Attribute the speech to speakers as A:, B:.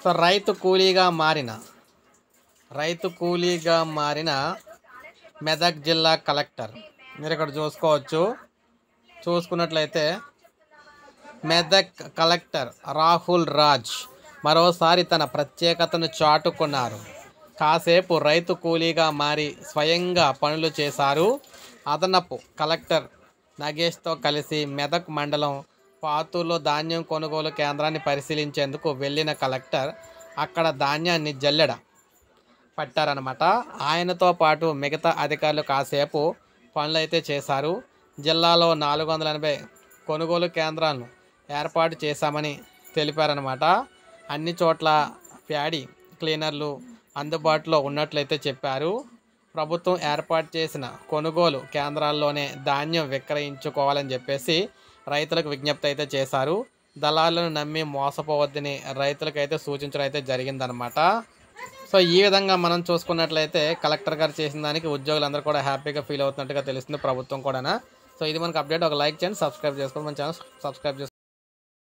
A: So రైతు కూలీగా మారిన మెదక్ జిల్లా కలెక్టర్ మీరు ఇక్కడ చూసుకున్నట్లయితే మెదక్ కలెక్టర్ రాహుల్ రాజ్ మరోసారి తన ప్రత్యేకతను చాటుకున్నారు. కాసేపు రైతు కూలీగా మారి స్వయంగా పనులు చేశారు. అదనపు కలెక్టర్ నగేష్తో కలిసి మెదక్ మండలం పాతూరులో ధాన్యం కొనుగోలు కేంద్రాన్ని పరిశీలించేందుకు వెళ్ళిన కలెక్టర్ అక్కడ ధాన్యాన్ని జల్లెడ పట్టారనమాట. ఆయనతో పాటు మిగతా అధికారులు కాసేపు పనులైతే చేశారు. జిల్లాలో 480 కొనుగోలు కేంద్రాలను ఏర్పాటు చేశామని తెలిపారనమాట. అన్ని చోట్ల ప్యాడీ క్లీనర్లు అందుబాటులో ఉన్నట్లయితే చెప్పారు. ప్రభుత్వం ఏర్పాటు చేసిన కొనుగోలు కేంద్రాల్లోనే ధాన్యం విక్రయించుకోవాలని చెప్పేసి రైతులకు విజ్ఞప్తి అయితే చేశారు. దళాలను నమ్మి మోసపోవద్దని రైతులకైతే సూచించడం అయితే జరిగిందనమాట. సో ఈ విధంగా మనం చూసుకున్నట్లయితే కలెక్టర్ గారు చేసిన దానికి ఉద్యోగులందరూ కూడా హ్యాపీగా ఫీల్ అవుతున్నట్టుగా తెలుస్తుంది ప్రభుత్వం కూడా. సో ఇది మనకు అప్డేట్. ఒక లైక్ చేయండి, సబ్స్క్రైబ్ చేసుకోండి, మన ఛానల్ సబ్స్క్రైబ్ చేసుకోండి.